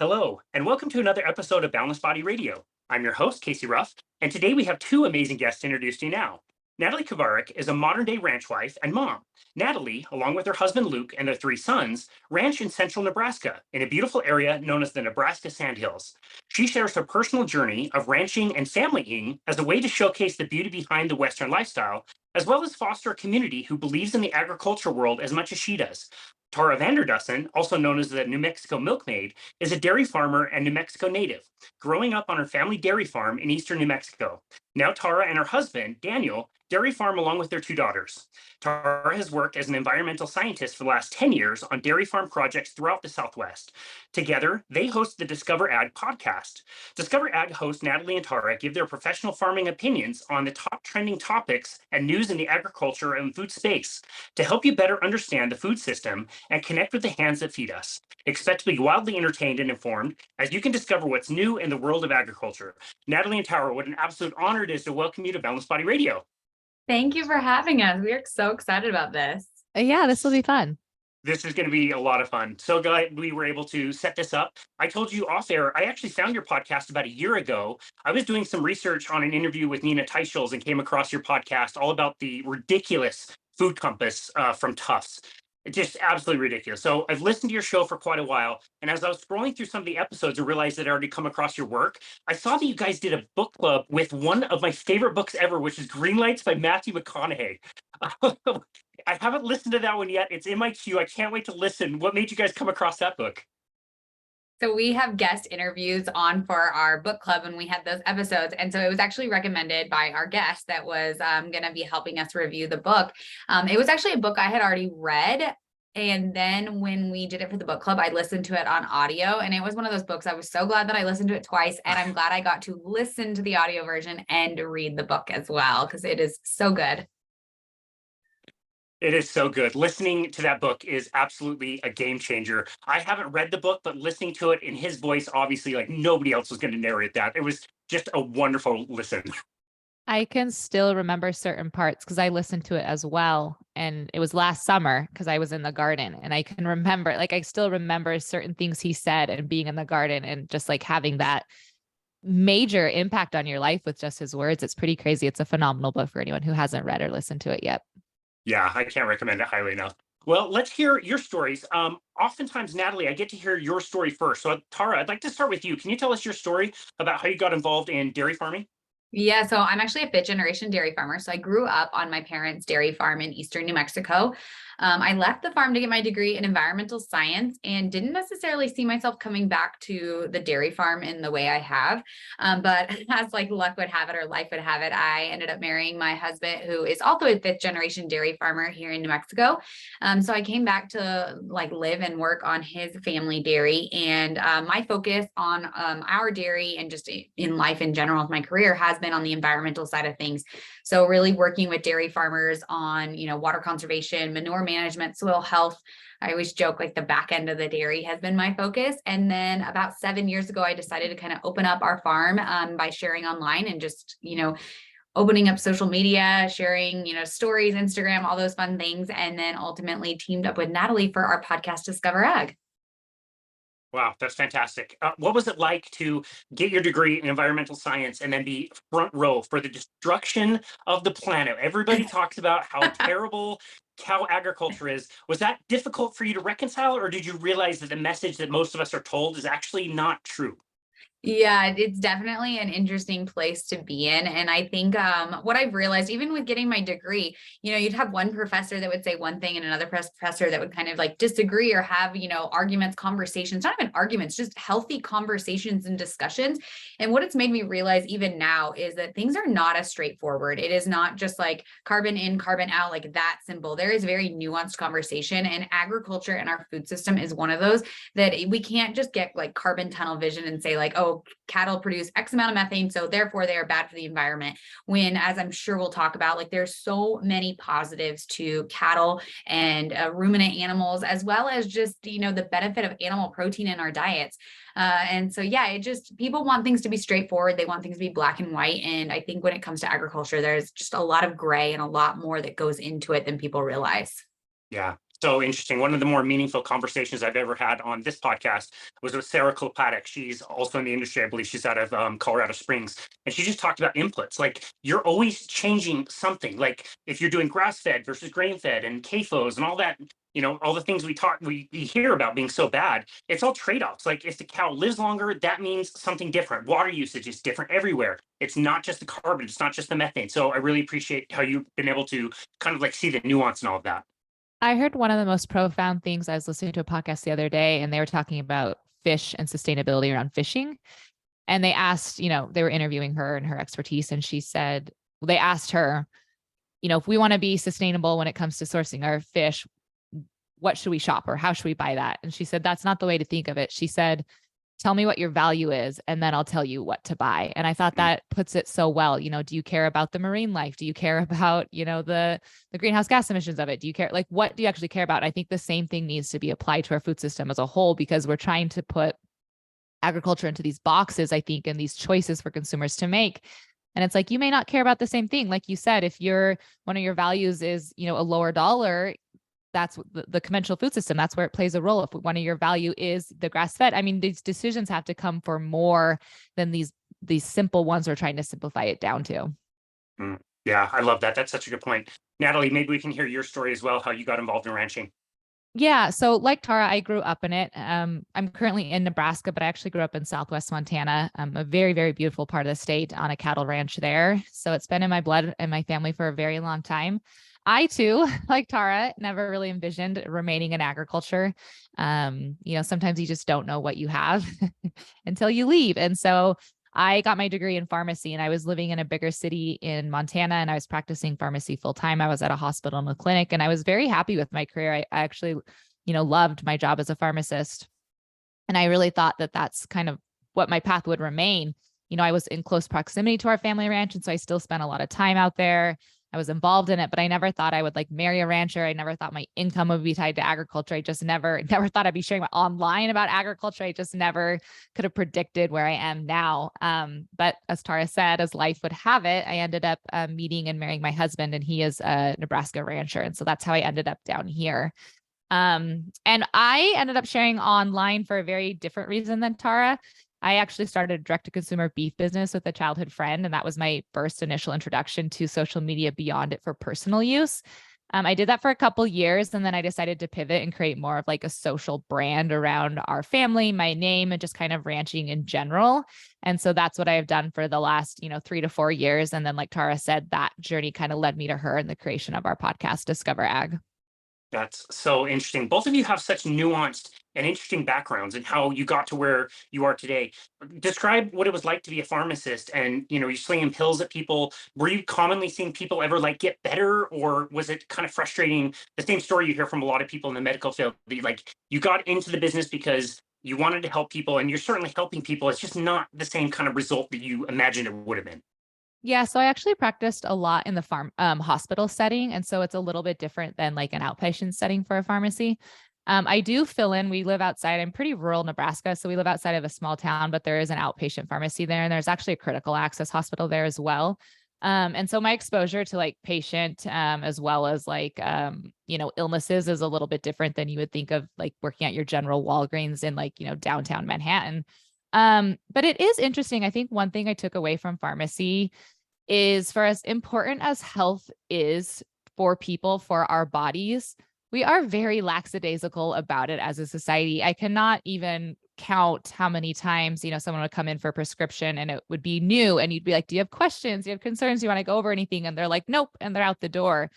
Hello, and welcome to another episode of Boundless Body Radio. I'm your host, Casey Ruff, and today we have two amazing guests to introduce to you now. Natalie Kovarik is a modern day ranch wife and mom. Natalie, along with her husband Luke and their three sons, ranch in central Nebraska in a beautiful area known as the Nebraska Sandhills. She shares her personal journey of ranching and familying as a way to showcase the beauty behind the Western lifestyle, as well as foster a community who believes in the agriculture world as much as she does. Tara Vander Dussen, also known as the New Mexico Milkmaid, is a dairy farmer and New Mexico native, growing up on her family dairy farm in eastern New Mexico. Now, Tara and her husband, Daniel, dairy farm along with their two daughters. Tara has worked as an environmental scientist for the last 10 years on dairy farm projects throughout the Southwest. Together, they host the Discover Ag podcast. Discover Ag hosts Natalie and Tara give their professional farming opinions on the top trending topics and news in the agriculture and food space to help you better understand the food system and connect with the hands that feed us. Expect to be wildly entertained and informed as you can discover what's new in the world of agriculture. Natalie and Tara, what an absolute honor it is to welcome you to Boundless Body Radio. Thank you for having us. We are so excited about this. Yeah, this will be fun. This is going to be a lot of fun. So glad we were able to set this up. I told you off air, I actually found your podcast about a year ago. I was doing some research on an interview with Nina Teicholz and came across your podcast all about the ridiculous food compass from Tufts. It's just absolutely ridiculous. So I've listened to your show for quite a while. And as I was scrolling through some of the episodes and realized that I'd already come across your work, I saw that you guys did a book club with one of my favorite books ever, which is Green Lights by Matthew McConaughey. I haven't listened to that one yet. It's in my queue. I can't wait to listen. What made you guys come across that book? So we have guest interviews on for our book club when we had those episodes. And so it was actually recommended by our guest that was going to be helping us review the book. It was actually a book I had already read. And then when we did it for the book club, I listened to it on audio. And it was one of those books. I was so glad that I listened to it twice. And I'm glad I got to listen to the audio version and read the book as well, because it is so good. It is so good. Listening to that book is absolutely a game changer. I haven't read the book, but listening to it in his voice, obviously, like nobody else was going to narrate that. It was just a wonderful listen. I can still remember certain parts because I listened to it as well. And it was last summer because I was in the garden and I can remember, I still remember certain things he said and being in the garden and just like having that major impact on your life with just his words. It's pretty crazy. It's a phenomenal book for anyone who hasn't read or listened to it yet. Yeah, I can't recommend it highly enough. Well, let's hear your stories. Oftentimes, Natalie, I get to hear your story first. So, Tara, I'd like to start with you. Can you tell us your story about how you got involved in dairy farming? Yeah, so I'm actually a fifth generation dairy farmer. So I grew up on my parents' dairy farm in eastern New Mexico. I left the farm to get my degree in environmental science and didn't necessarily see myself coming back to the dairy farm in the way I have. But as like luck would have it or life would have it, I ended up marrying my husband, who is also a fifth generation dairy farmer here in New Mexico. So I came back to like live and work on his family dairy. And my focus on our dairy and just in life in general with my career has been on the environmental side of things. So really working with dairy farmers on, water conservation, manure management, soil health. I always joke like the back end of the dairy has been my focus. And then about 7 years ago, I decided to kind of open up our farm by sharing online and just, opening up social media, sharing, stories, Instagram, all those fun things. And then ultimately teamed up with Natalie for our podcast, Discover Ag. Wow, that's fantastic. What was it like to get your degree in environmental science and then be front row for the destruction of the planet? Everybody talks about how terrible cow agriculture is. Was that difficult for you to reconcile, or did you realize that the message that most of us are told is actually not true? Yeah, it's definitely an interesting place to be in. And I think what I've realized, even with getting my degree, you'd have one professor that would say one thing and another professor that would kind of like disagree or have, arguments, conversations, not even arguments, just healthy conversations and discussions. And what it's made me realize even now is that things are not as straightforward. It is not just like carbon in, carbon out, like that simple. There is very nuanced conversation, and agriculture and our food system is one of those that we can't just get like carbon tunnel vision and say like, oh, cattle produce X amount of methane, so therefore they are bad for the environment. When, as I'm sure we'll talk about, like there's so many positives to cattle and ruminant animals, as well as just, the benefit of animal protein in our diets. And so, yeah, people want things to be straightforward. They want things to be black and white. And I think when it comes to agriculture, there's just a lot of gray and a lot more that goes into it than people realize. Yeah. So interesting. One of the more meaningful conversations I've ever had on this podcast was with Sarah Klopatek. She's also in the industry. I believe she's out of Colorado Springs. And she just talked about inputs. Like you're always changing something. Like if you're doing grass fed versus grain fed and CAFOs and all that, all the things we hear about being so bad, it's all trade-offs. Like if the cow lives longer, that means something different. Water usage is different everywhere. It's not just the carbon, it's not just the methane. So I really appreciate how you've been able to kind of like see the nuance and all of that. I heard one of the most profound things. I was listening to a podcast the other day, and they were talking about fish and sustainability around fishing. And they asked, they were interviewing her and her expertise. And she said, they asked her, if we want to be sustainable when it comes to sourcing our fish, what should we shop or how should we buy that? And she said, that's not the way to think of it. She said, tell me what your value is, and then I'll tell you what to buy. And I thought that puts it so well. Do you care about the marine life? Do you care about, the greenhouse gas emissions of it? Do you care? Like, what do you actually care about? I think the same thing needs to be applied to our food system as a whole, because we're trying to put agriculture into these boxes, I think, and these choices for consumers to make. And it's like, you may not care about the same thing. Like you said, if one of your values is, a lower dollar, that's the conventional food system. That's where it plays a role. If one of your value is the grass fed, I mean, these decisions have to come for more than these simple ones we're trying to simplify it down to. Yeah, I love that. That's such a good point. Natalie, maybe we can hear your story as well, how you got involved in ranching. Yeah. So like Tara, I grew up in it. I'm currently in Nebraska, but I actually grew up in Southwest Montana, a very, very beautiful part of the state on a cattle ranch there. So it's been in my blood and my family for a very long time. I too, like Tara, never really envisioned remaining in agriculture. Sometimes you just don't know what you have until you leave. And so I got my degree in pharmacy, and I was living in a bigger city in Montana, and I was practicing pharmacy full time. I was at a hospital and a clinic, and I was very happy with my career. I actually, loved my job as a pharmacist. And I really thought that that's kind of what my path would remain. I was in close proximity to our family ranch, and so I still spent a lot of time out there. I was involved in it, but I never thought I would like marry a rancher. I never thought my income would be tied to agriculture. I just never thought I'd be sharing online about agriculture. I just never could have predicted where I am now. But as Tara said, as life would have it, I ended up meeting and marrying my husband, and he is a Nebraska rancher. And so that's how I ended up down here. And I ended up sharing online for a very different reason than Tara. I actually started a direct-to-consumer beef business with a childhood friend, and that was my first initial introduction to social media beyond it for personal use. I did that for a couple years, and then I decided to pivot and create more of like a social brand around our family, my name, and just kind of ranching in general. And so that's what I have done for the last, 3 to 4 years. And then, like Tara said, that journey kind of led me to her in the creation of our podcast, Discover Ag. That's so interesting. Both of you have such nuanced and interesting backgrounds and how you got to where you are today. Describe what it was like to be a pharmacist, and you're slinging pills at people. Were you commonly seeing people ever like get better, or was it kind of frustrating? The same story you hear from a lot of people in the medical field. Like you got into the business because you wanted to help people, and you're certainly helping people. It's just not the same kind of result that you imagined it would have been. Yeah, so I actually practiced a lot in the hospital setting. And so it's a little bit different than like an outpatient setting for a pharmacy. I do fill in, we live outside, I'm pretty rural Nebraska. So we live outside of a small town, but there is an outpatient pharmacy there. And there's actually a critical access hospital there as well. And so my exposure to like patient, as well as like, illnesses is a little bit different than you would think of like working at your general Walgreens in like, downtown Manhattan. But it is interesting. I think one thing I took away from pharmacy is, for as important as health is for people, for our bodies, we are very lackadaisical about it as a society. I cannot even count how many times, someone would come in for a prescription and it would be new, and you'd be like, do you have questions? Do you have concerns? Do you want to go over anything? And they're like, nope. And they're out the door.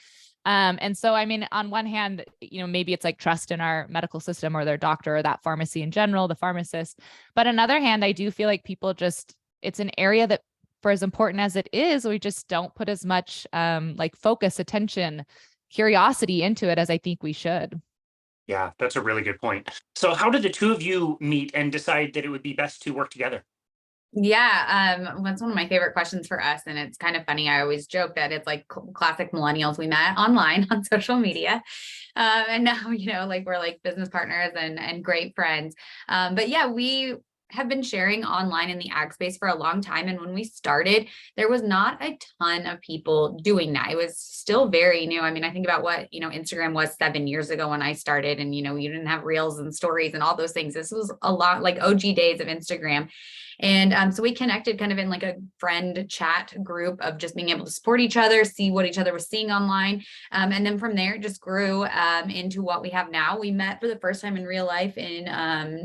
And so, I mean, on one hand, maybe it's like trust in our medical system or their doctor or that pharmacy in general, the pharmacist. But on the other hand, I do feel like people it's an area that, for as important as it is, we just don't put as much like focus, attention, curiosity into it as I think we should. Yeah, that's a really good point. So how did the two of you meet and decide that it would be best to work together? Yeah, that's one of my favorite questions for us. And it's kind of funny. I always joke that it's like classic millennials. We met online on social media. And now, like we're like business partners and great friends. But yeah, have been sharing online in the ag space for a long time. And when we started, there was not a ton of people doing that. It was still very new. I mean, I think about what, Instagram was 7 years ago when I started, and, you didn't have reels and stories and all those things. This was a lot like OG days of Instagram. And so we connected kind of in like a friend chat group of just being able to support each other, see what each other was seeing online. And then from there, it just grew into what we have now. We met for the first time in real life in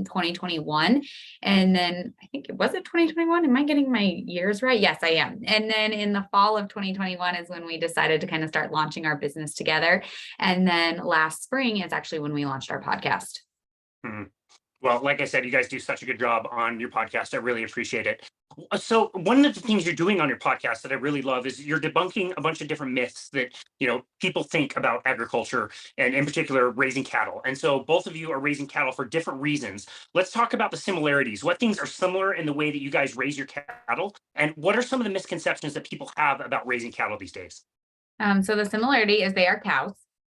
2021. And then I think was it 2021? Am I getting my years right? Yes, I am. And then in the fall of 2021 is when we decided to kind of start launching our business together. And then last spring is actually when we launched our podcast. Mm-hmm. Well, like I said, you guys do such a good job on your podcast. I really appreciate it. So one of the things you're doing on your podcast that I really love is you're debunking a bunch of different myths that, people think about agriculture and in particular raising cattle. And so both of you are raising cattle for different reasons. Let's talk about the similarities. What things are similar in the way that you guys raise your cattle? And what are some of the misconceptions that people have about raising cattle these days? So the similarity is they are cows.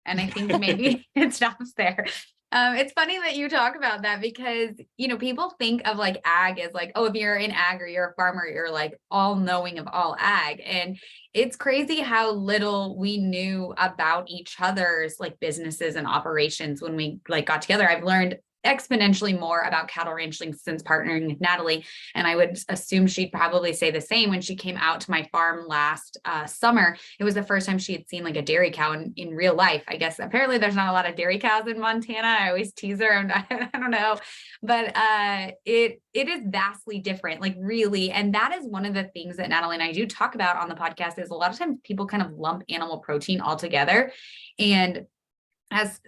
And I think maybe it stops there. It's funny that you talk about that because, people think of like ag as like, oh, if you're in ag or you're a farmer, you're like all knowing of all ag. And it's crazy how little we knew about each other's like businesses and operations when we like got together. I've learned exponentially more about cattle ranching since partnering with Natalie. And I would assume she'd probably say the same. When she came out to my farm last summer, it was the first time she had seen like a dairy cow in real life. I guess apparently there's not a lot of dairy cows in Montana. I always tease her. I don't know, but it is vastly different, like really. And that is one of the things that Natalie and I do talk about on the podcast is a lot of times people kind of lump animal protein all together. And as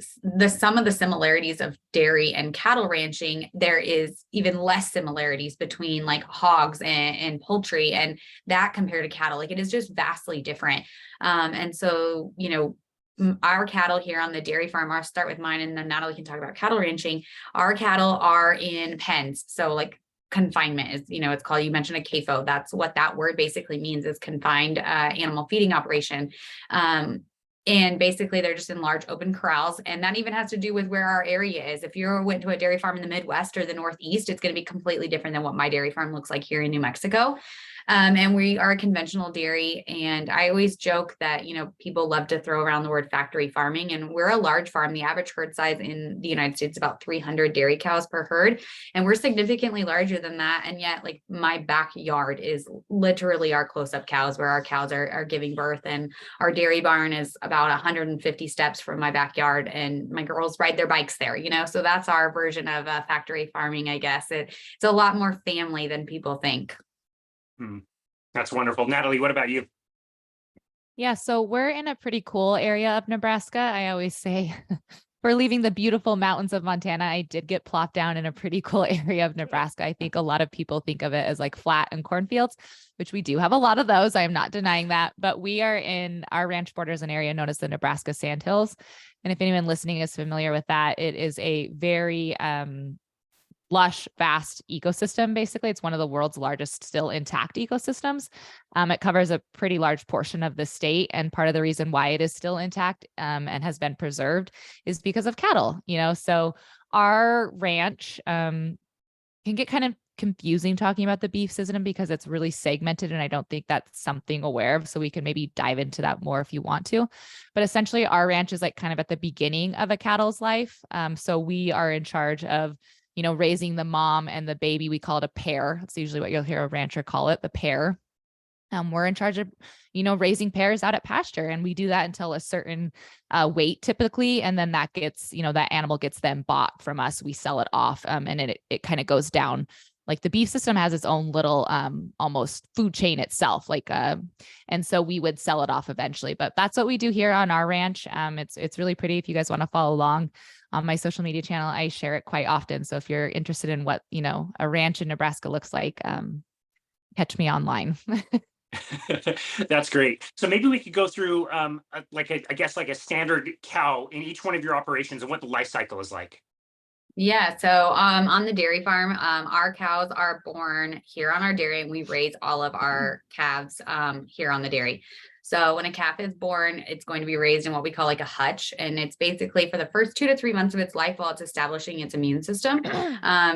some of the similarities of dairy and cattle ranching, there is even less similarities between like hogs and poultry, and that compared to cattle, like it is just vastly different. And so, our cattle here on the dairy farm, I'll start with mine and then Natalie can talk about cattle ranching. Our cattle are in pens. So like confinement is, it's called, you mentioned a CAFO. That's what that word basically means, is confined animal feeding operation. And basically they're just in large open corrals. And that even has to do with where our area is. If you went to a dairy farm in the Midwest or the Northeast, it's going to be completely different than what my dairy farm looks like here in New Mexico. And we are a conventional dairy. And I always joke that, people love to throw around the word factory farming, and we're a large farm. The average herd size in the United States is about 300 dairy cows per herd. And we're significantly larger than that. And yet like my backyard is literally our close-up cows where our cows are giving birth. And our dairy barn is about 150 steps from my backyard, and my girls ride their bikes there, so that's our version of factory farming, I guess. It's a lot more family than people think. That's wonderful. Natalie, what about you? Yeah, so we're in a pretty cool area of Nebraska. I always say for leaving the beautiful mountains of Montana, I did get plopped down in a pretty cool area of Nebraska. I think a lot of people think of it as like flat and cornfields, which we do have a lot of those. I am not denying that, but we are in our ranch borders an area known as the Nebraska Sandhills. And if anyone listening is familiar with that, it is a very lush, vast ecosystem. Basically, it's one of the world's largest still intact ecosystems. It covers a pretty large portion of the state. And part of the reason why it is still intact and has been preserved is because of cattle, so our ranch can get kind of confusing talking about the beef system because it's really segmented. And I don't think that's something aware of. So we can maybe dive into that more if you want to. But essentially our ranch is like kind of at the beginning of a cattle's life. So we are in charge of raising the mom and the baby. We call it a pair. That's usually what you'll hear a rancher call it, the pair. We're in charge of, raising pairs out at pasture. And we do that until a certain weight typically. And then that gets, that animal gets then bought from us. We sell it off and it kind of goes down. Like the beef system has its own little almost food chain itself. And so we would sell it off eventually. But that's what we do here on our ranch. It's really pretty. If you guys want to follow along on my social media channel, I share it quite often. So if you're interested in what, a ranch in Nebraska looks like, catch me online. That's great. So maybe we could go through I guess like a standard cow in each one of your operations and what the life cycle is like. Yeah. So on the dairy farm, our cows are born here on our dairy, and we raise all of our calves here on the dairy. So when a calf is born, it's going to be raised in what we call like a hutch. And it's basically for the first 2 to 3 months of its life while it's establishing its immune system.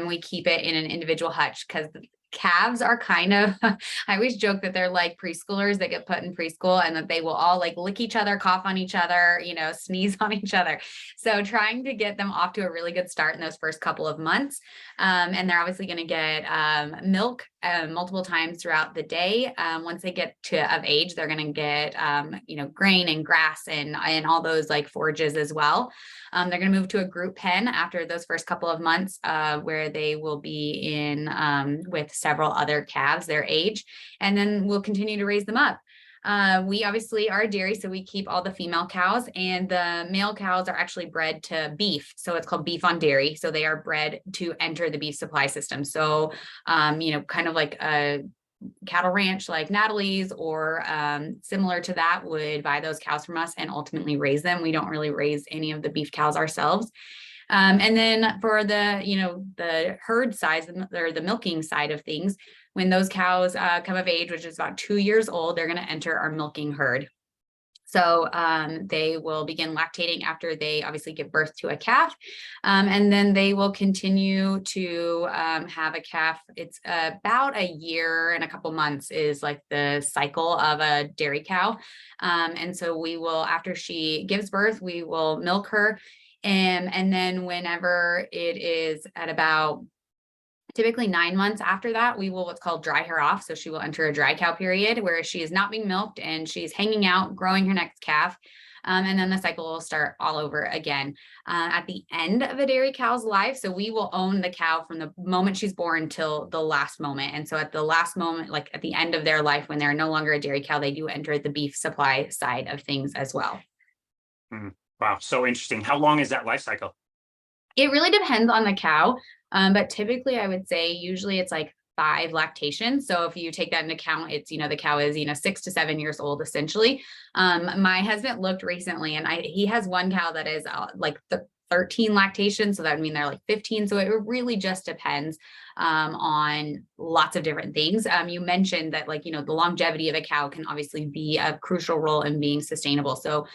We keep it in an individual hutch because calves are kind of, I always joke that they're like preschoolers that get put in preschool and that they will all like lick each other, cough on each other, sneeze on each other. So trying to get them off to a really good start in those first couple of months. And they're obviously going to get milk multiple times throughout the day. Once they get of age, they're going to get, grain and grass and all those like forages as well. They're going to move to a group pen after those first couple of months where they will be in with several other calves their age, and then we'll continue to raise them up. We obviously are a dairy, so we keep all the female cows, and the male cows are actually bred to beef. So it's called beef on dairy. So they are bred to enter the beef supply system. So, kind of like a cattle ranch like Natalie's or similar to that would buy those cows from us and ultimately raise them. We don't really raise any of the beef cows ourselves. And then for the herd size or the milking side of things, when those cows come of age, which is about 2 years old, they're going to enter our milking herd. So they will begin lactating after they obviously give birth to a calf. And then they will continue to have a calf. It's about a year and a couple months is like the cycle of a dairy cow. And so we will, after she gives birth, we will milk her. And then whenever it is at about typically 9 months after that, we will what's called dry her off. So she will enter a dry cow period where she is not being milked and she's hanging out, growing her next calf. And then the cycle will start all over again at the end of a dairy cow's life. So we will own the cow from the moment she's born till the last moment. And so at the last moment, like at the end of their life, when they're no longer a dairy cow, they do enter the beef supply side of things as well. Wow. So interesting. How long is that life cycle? It really depends on the cow. But typically I would say usually it's like 5 lactations. So if you take that into account, it's, the cow is, 6 to 7 years old, essentially. My husband looked recently and he has one cow that is like the 13 lactation. So that would mean they're like 15. So it really just depends on lots of different things. You mentioned that the longevity of a cow can obviously be a crucial role in being sustainable. So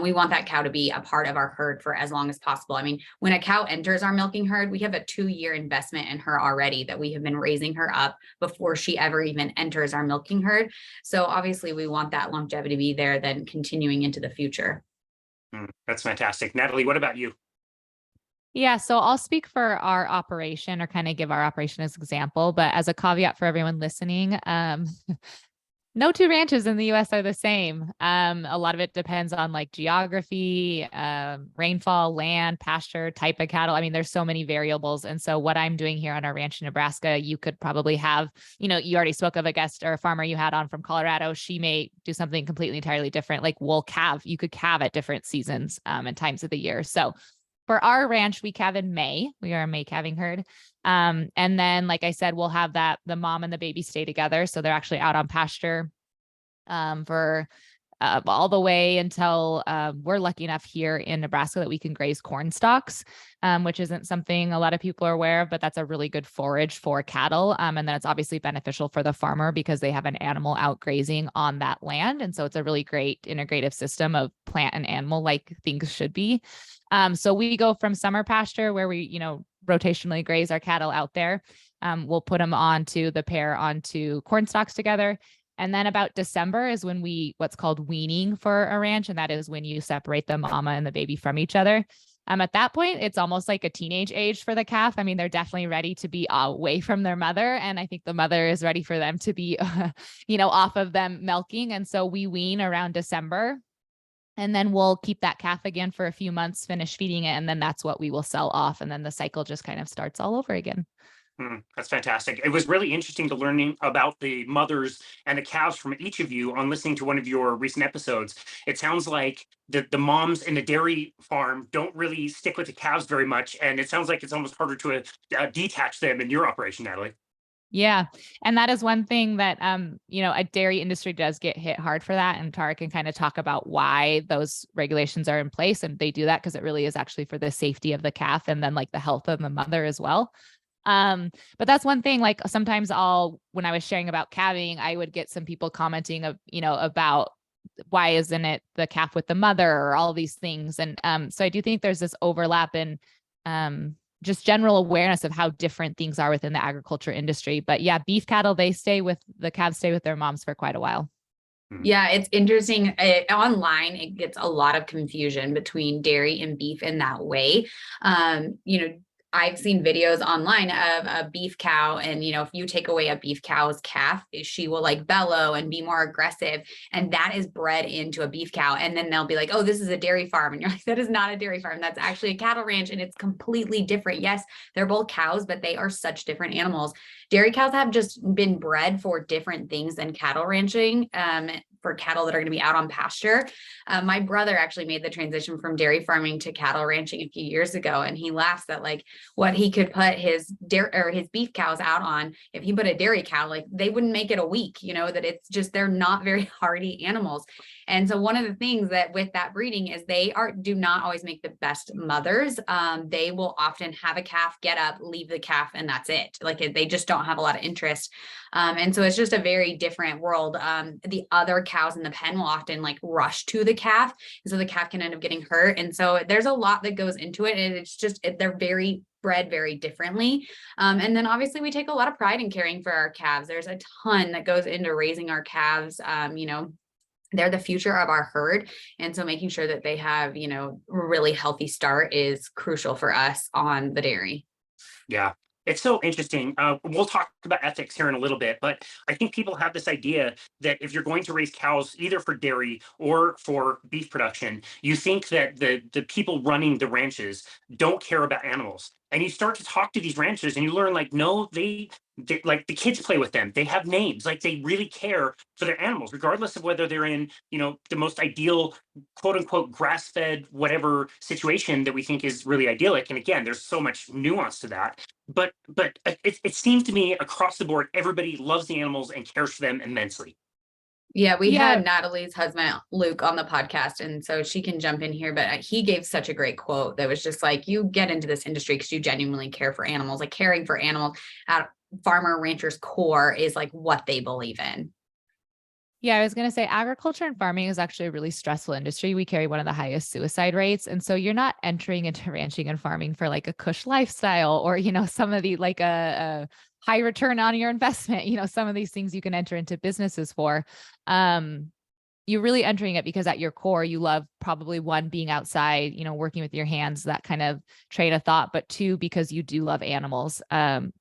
we want that cow to be a part of our herd for as long as possible. I mean, when a cow enters our milking herd, we have a 2-year investment in her already that we have been raising her up before she ever even enters our milking herd. So obviously we want that longevity to be there then continuing into the future. That's fantastic. Natalie, what about you? Yeah, so I'll speak for our operation or kind of give our operation as example, but as a caveat for everyone listening, no 2 ranches in the US are the same. A lot of it depends on like geography, rainfall, land, pasture, type of cattle. I mean, there's so many variables. And so what I'm doing here on our ranch in Nebraska, you could probably have, you already spoke of a guest or a farmer you had on from Colorado. She may do something completely entirely different, like we'll calve. You could calve at different seasons and times of the year. So for our ranch, we calve in May. We are a May calving herd. And then, like I said, we'll have the mom and the baby stay together. So they're actually out on pasture for all the way until we're lucky enough here in Nebraska that we can graze corn stalks, which isn't something a lot of people are aware of, but that's a really good forage for cattle. And then it's obviously beneficial for the farmer because they have an animal out grazing on that land. And so it's a really great integrative system of plant and animal like things should be. So we go from summer pasture where we, rotationally graze our cattle out there. We'll put them onto corn stalks together. And then about December is when what's called weaning for a ranch. And that is when you separate the mama and the baby from each other. At that point, it's almost like a teenage age for the calf. I mean, they're definitely ready to be away from their mother. And I think the mother is ready for them to be, off of them milking. And so we wean around December. And then we'll keep that calf again for a few months, finish feeding it. And then that's what we will sell off. And then the cycle just kind of starts all over again. That's fantastic. It was really interesting to learning about the mothers and the calves from each of you on listening to one of your recent episodes. It sounds like the moms in the dairy farm don't really stick with the calves very much. And it sounds like it's almost harder to detach them in your operation, Natalie. Yeah. And that is one thing that, a dairy industry does get hit hard for that. And Tara can kind of talk about why those regulations are in place. And they do that because it really is actually for the safety of the calf and then like the health of the mother as well. But that's one thing, like sometimes when I was sharing about calving, I would get some people commenting about why isn't it the calf with the mother or all these things? And so I do think there's this overlap in just general awareness of how different things are within the agriculture industry. But yeah, beef cattle, the calves stay with their moms for quite a while. Yeah, it's interesting. Online, it gets a lot of confusion between dairy and beef in that way. I've seen videos online of a beef cow, and if you take away a beef cow's calf, she will like bellow and be more aggressive, and that is bred into a beef cow. And then they'll be like, oh, this is a dairy farm, and you're like, that is not a dairy farm, that's actually a cattle ranch, and it's completely different. Yes, they're both cows, but they are such different animals. Dairy cows have just been bred for different things than cattle ranching, for cattle that are going to be out on pasture. My brother actually made the transition from dairy farming to cattle ranching a few years ago, and he laughs at like what he could put his beef cows out on. If he put a dairy cow, like they wouldn't make it a week, that it's just, they're not very hardy animals. And so one of the things that with that breeding is they do not always make the best mothers. They will often have a calf, get up, leave the calf, and that's it. Like they just don't have a lot of interest. And so it's just a very different world. The other cows in the pen will often like rush to the calf, and so the calf can end up getting hurt. And so there's a lot that goes into it, and it's just they're very bred very differently. And then obviously we take a lot of pride in caring for our calves. There's a ton that goes into raising our calves. They're the future of our herd. And so making sure that they have, a really healthy start is crucial for us on the dairy. Yeah. It's so interesting. We'll talk about ethics here in a little bit, but I think people have this idea that if you're going to raise cows, either for dairy or for beef production, you think that the people running the ranches don't care about animals. And you start to talk to these ranchers and you learn like, no, they like the kids play with them. They have names, like they really care for their animals, regardless of whether they're in, the most ideal, quote unquote, grass fed, whatever situation that we think is really idyllic. And again, there's so much nuance to that. But it seems to me across the board, everybody loves the animals and cares for them immensely. Yeah, we had Natalie's husband, Luke, on the podcast, and so she can jump in here, but he gave such a great quote that was just like, you get into this industry because you genuinely care for animals. Like caring for animals at farmer ranchers' core is like what they believe in. Yeah, I was going to say agriculture and farming is actually a really stressful industry. We carry one of the highest suicide rates. And so you're not entering into ranching and farming for like a cush lifestyle or, some of the like a high return on your investment, some of these things you can enter into businesses for. You're really entering it because at your core, you love probably one, being outside, working with your hands, that kind of train of thought, but two, because you do love animals. Again,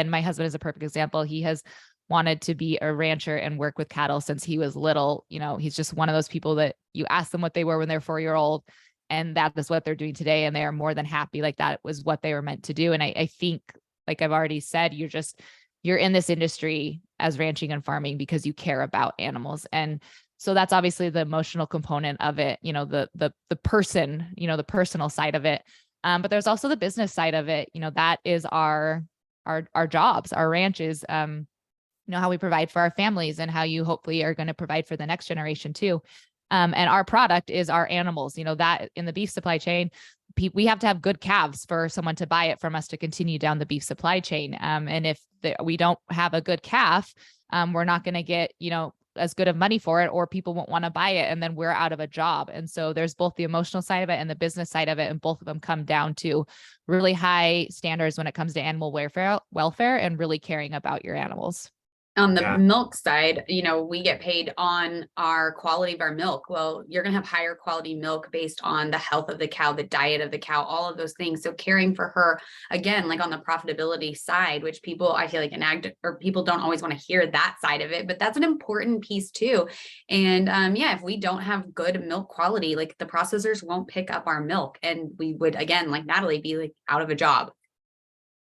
my husband is a perfect example. He has wanted to be a rancher and work with cattle since he was little. He's just one of those people that you ask them what they were when they're 4-year-old, and that is what they're doing today. And they are more than happy. Like that was what they were meant to do. And I think, like I've already said, you're in this industry as ranching and farming because you care about animals. And so that's obviously the emotional component of it, the person, the personal side of it. But there's also the business side of it. That is our jobs, our ranches, how we provide for our families and how you hopefully are going to provide for the next generation too. And our product is our animals, that in the beef supply chain, we have to have good calves for someone to buy it from us to continue down the beef supply chain. And if we don't have a good calf, we're not going to get, as good of money for it, or people won't want to buy it. And then we're out of a job. And so there's both the emotional side of it and the business side of it. And both of them come down to really high standards when it comes to animal welfare and really caring about your animals. On the milk side, we get paid on our quality of our milk. Well, you're going to have higher quality milk based on the health of the cow, the diet of the cow, all of those things. So caring for her, again, like on the profitability side, which people, I feel like people don't always want to hear that side of it, but that's an important piece too. And if we don't have good milk quality, like the processors won't pick up our milk, and we would, again, like Natalie, be like out of a job.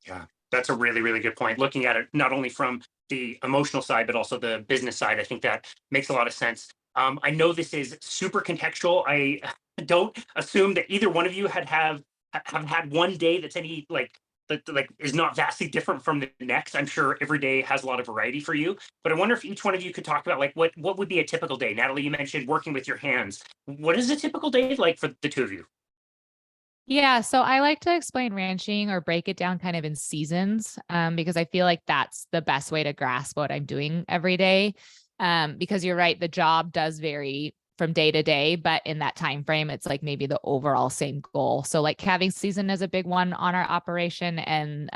Yeah, that's a really, really good point. Looking at it, not only from the emotional side, but also the business side. I think that makes a lot of sense. I know this is super contextual. I don't assume that either one of you have had one day that's any that is not vastly different from the next. I'm sure every day has a lot of variety for you, but I wonder if each one of you could talk about like what would be a typical day. Natalie, you mentioned working with your hands. What is a typical day like for the two of you? Yeah. So I like to explain ranching or break it down kind of in seasons, because I feel like that's the best way to grasp what I'm doing every day. Because you're right, the job does vary from day to day, but in that time frame, it's like maybe the overall same goal. So like calving season is a big one on our operation, and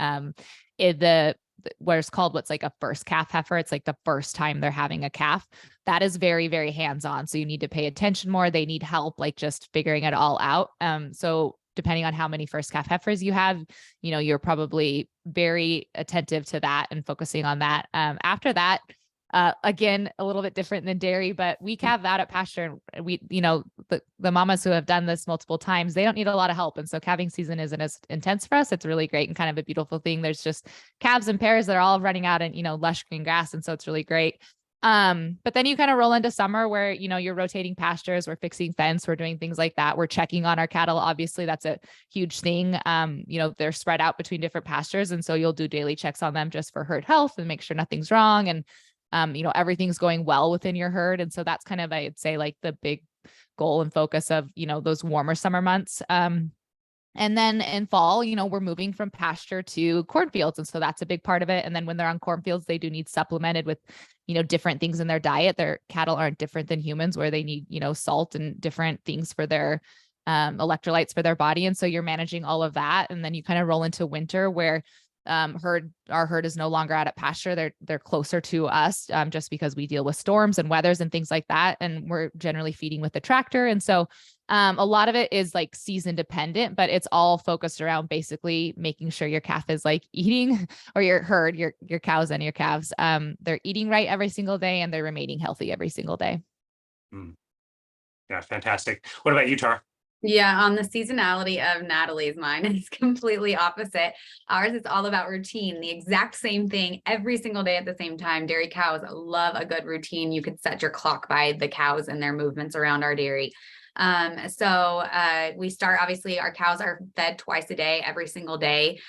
where it's called what's like a first calf heifer. It's like the first time they're having a calf. That is very, very hands-on. So you need to pay attention more. They need help, like just figuring it all out. So depending on how many first calf heifers you have, you're probably very attentive to that and focusing on that. After that, again, a little bit different than dairy, but we calve out at pasture. And we, the mamas who have done this multiple times, they don't need a lot of help. And so calving season isn't as intense for us. It's really great and kind of a beautiful thing. There's just calves and pairs that are all running out in, lush green grass. And so it's really great. But then you kind of roll into summer where, you're rotating pastures, we're fixing fence, we're doing things like that. We're checking on our cattle. Obviously that's a huge thing. They're spread out between different pastures. And so you'll do daily checks on them just for herd health and make sure nothing's wrong. And everything's going well within your herd. And so that's kind of, I'd say, like the big goal and focus of, those warmer summer months. And then in fall, we're moving from pasture to cornfields. And so that's a big part of it. And then when they're on cornfields, they do need supplemented with, different things in their diet. Their cattle aren't different than humans, where they need, salt and different things for their electrolytes for their body. And so you're managing all of that. And then you kind of roll into winter where our herd is no longer out at pasture. They're closer to us, just because we deal with storms and weathers and things like that. And we're generally feeding with the tractor. And so, a lot of it is like season dependent, but it's all focused around basically making sure your calf is like eating, or your herd, your cows and your calves, they're eating right every single day and they're remaining healthy every single day. Yeah. Fantastic. What about you, Tara? Yeah, on the seasonality of Natalie's, mine is completely opposite. Ours is all about routine, the exact same thing every single day at the same time. Dairy cows love a good routine. You could set your clock by the cows and their movements around our dairy. So we start, obviously, our cows are fed twice a day, every single day.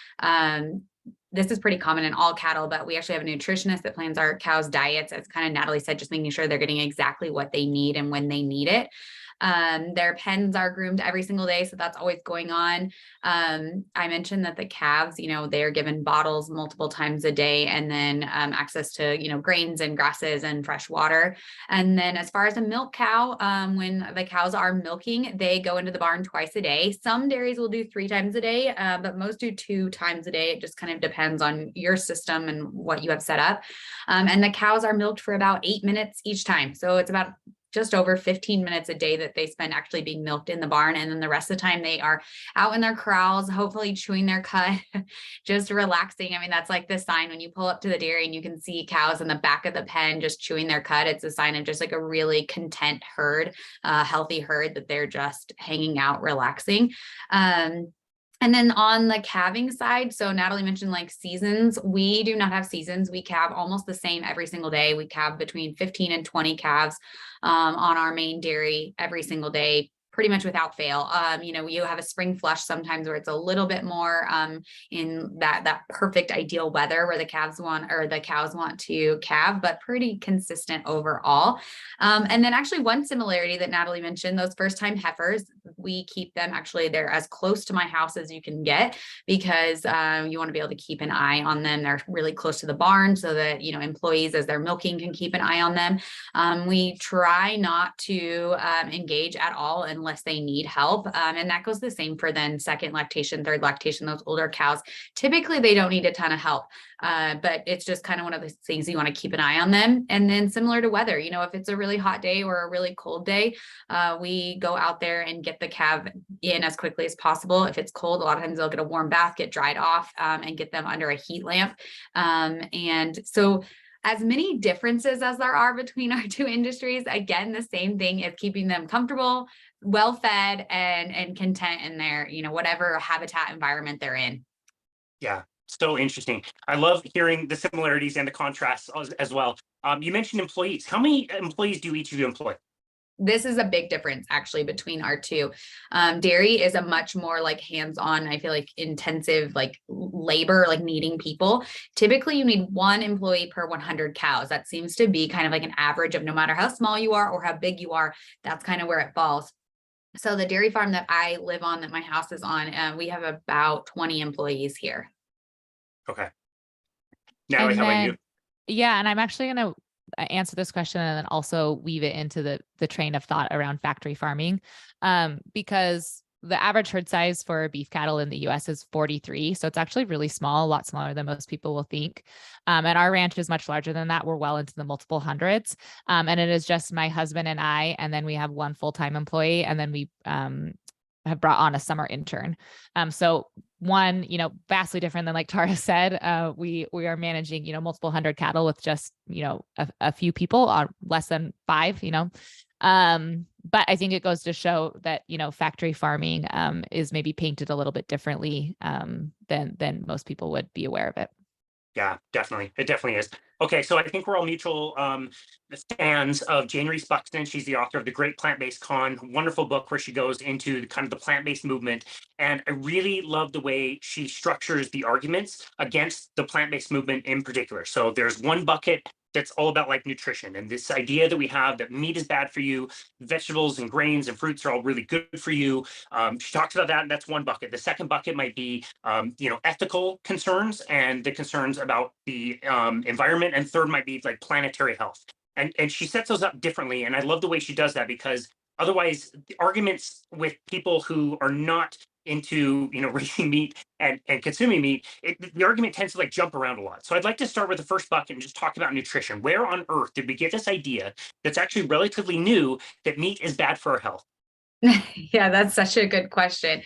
This is pretty common in all cattle, but we actually have a nutritionist that plans our cows' diets. As kind of Natalie said, just making sure they're getting exactly what they need and when they need it. Their pens are groomed every single day, so that's always going on. I mentioned that the calves, they are given bottles multiple times a day, and then access to, grains and grasses and fresh water. And then as far as a milk cow, when the cows are milking, they go into the barn twice a day. Some dairies will do 3 times a day, but most do 2 times a day. It just kind of depends on your system and what you have set up. And the cows are milked for about 8 minutes each time. So it's about just over 15 minutes a day that they spend actually being milked in the barn. And then the rest of the time they are out in their corrals, hopefully chewing their cud, just relaxing. I mean, that's like the sign when you pull up to the dairy and you can see cows in the back of the pen just chewing their cud. It's a sign of just like a really content herd, healthy herd, that they're just hanging out, relaxing. And then on the calving side, so Natalie mentioned like seasons. We do not have seasons. We calve almost the same every single day. We calve between 15 and 20 calves on our main dairy every single day, pretty much without fail. You have a spring flush sometimes where it's a little bit more in that perfect ideal weather where the cows want to calve, but pretty consistent overall. And then actually one similarity that Natalie mentioned, those first time heifers, we keep them, actually they're as close to my house as you can get, because you want to be able to keep an eye on them. They're really close to the barn so that, employees as they're milking can keep an eye on them. We try not to engage at all unless they need help. And that goes the same for then second lactation, third lactation, those older cows. Typically, they don't need a ton of help, but it's just kind of one of the things you want to keep an eye on them. And then similar to weather, if it's a really hot day or a really cold day, we go out there and get the calf in as quickly as possible. If it's cold, a lot of times they'll get a warm bath, get dried off, and get them under a heat lamp. And so as many differences as there are between our 2 industries, again, the same thing is keeping them comfortable, well-fed, and content in their, whatever habitat environment they're in. Yeah, so interesting. I love hearing the similarities and the contrasts as well. You mentioned employees. How many employees do each of you employ? This is a big difference actually between our 2. Dairy is a much more like hands-on, I feel like intensive, like labor, like needing people. Typically you need 1 employee per 100 cows. That seems to be kind of like an average of no matter how small you are or how big you are, that's kind of where it falls. So the dairy farm that I live on, that my house is on, we have about 20 employees here. Okay. Natalie, how about you? Yeah. And I'm actually going to answer this question and then also weave it into the train of thought around factory farming, because the average herd size for beef cattle in the US is 43. So it's actually really small, a lot smaller than most people will think. And our ranch is much larger than that. We're well into the multiple hundreds. And it is just my husband and I, and then we have one full-time employee, and then we have brought on a summer intern. So one, vastly different than like Tara said, we are managing, multiple hundred cattle with just, a few people, less than 5, but I think it goes to show that, factory farming is maybe painted a little bit differently than most people would be aware of it. Yeah, definitely. It definitely is. Okay, so I think we're all mutual fans of Jane Reese Buxton. She's the author of The Great Plant-Based Con, wonderful book where she goes into the kind of the plant-based movement. And I really love the way she structures the arguments against the plant-based movement in particular. So there's one bucket that's all about like nutrition and this idea that we have that meat is bad for you, vegetables and grains and fruits are all really good for you. She talks about that, and that's one bucket. The second bucket might be, ethical concerns and the concerns about the environment, and third might be like planetary health. And she sets those up differently, and I love the way she does that, because otherwise the arguments with people who are not into raising meat and consuming meat, the argument tends to like jump around a lot. So I'd like to start with the first bucket and just talk about nutrition. Where on earth did we get this idea that's actually relatively new that meat is bad for our health? Yeah, that's such a good question.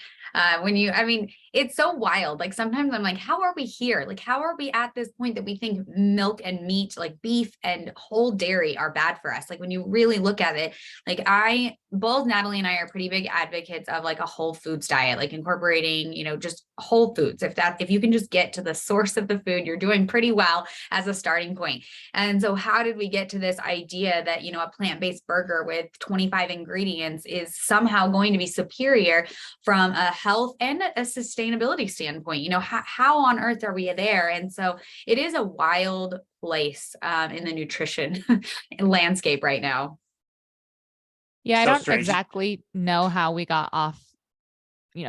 It's so wild. Like sometimes I'm like, how are we here? Like, how are we at this point that we think milk and meat, like beef and whole dairy, are bad for us? Like when you really look at it, like both Natalie and I are pretty big advocates of like a whole foods diet, like incorporating, just whole foods. If you can just get to the source of the food, you're doing pretty well as a starting point. And so how did we get to this idea that, a plant-based burger with 25 ingredients is somehow going to be superior from a health and a sustainability standpoint? How on earth are we there? And so it is a wild place in the nutrition landscape right now. Yeah, I So don't strange. exactly know how we got off,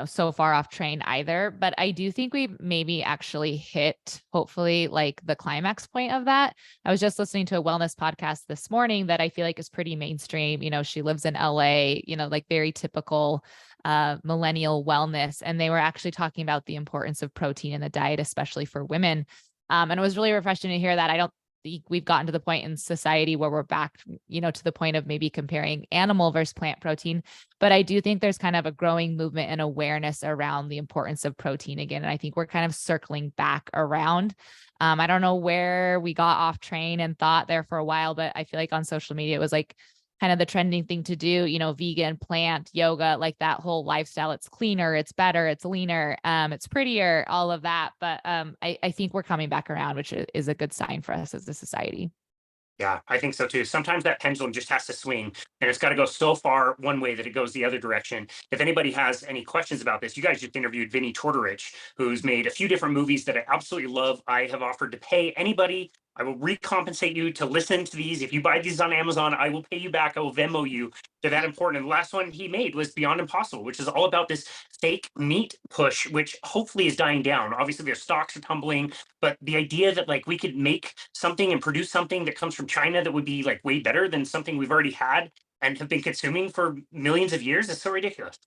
so far off train either, but I do think we maybe actually hit, hopefully, like the climax point of that. I was just listening to a wellness podcast this morning that I feel like is pretty mainstream. She lives in LA, like very typical millennial wellness. And they were actually talking about the importance of protein in the diet, especially for women. And it was really refreshing to hear that. I don't think we've gotten to the point in society where we're back, to the point of maybe comparing animal versus plant protein. But I do think there's kind of a growing movement and awareness around the importance of protein again. And I think we're kind of circling back around. I don't know where we got off train and thought there for a while, but I feel like on social media, it was like kind of the trending thing to do, vegan, plant, yoga, like that whole lifestyle. It's cleaner, it's better, it's leaner, it's prettier, all of that. But I think we're coming back around, which is a good sign for us as a society. Yeah, I think so too. Sometimes that pendulum just has to swing, and it's got to go so far one way that it goes the other direction. If anybody has any questions about this, you guys just interviewed Vinnie Tortorich, who's made a few different movies that I absolutely love. I have offered to pay anybody. I will recompensate you to listen to these. If you buy these on Amazon, I will pay you back. I will Venmo you. They're that important. And the last one he made was Beyond Impossible, which is all about this fake meat push, which hopefully is dying down. Obviously, their stocks are tumbling, but the idea that like we could make something and produce something that comes from China that would be like way better than something we've already had and have been consuming for millions of years is so ridiculous.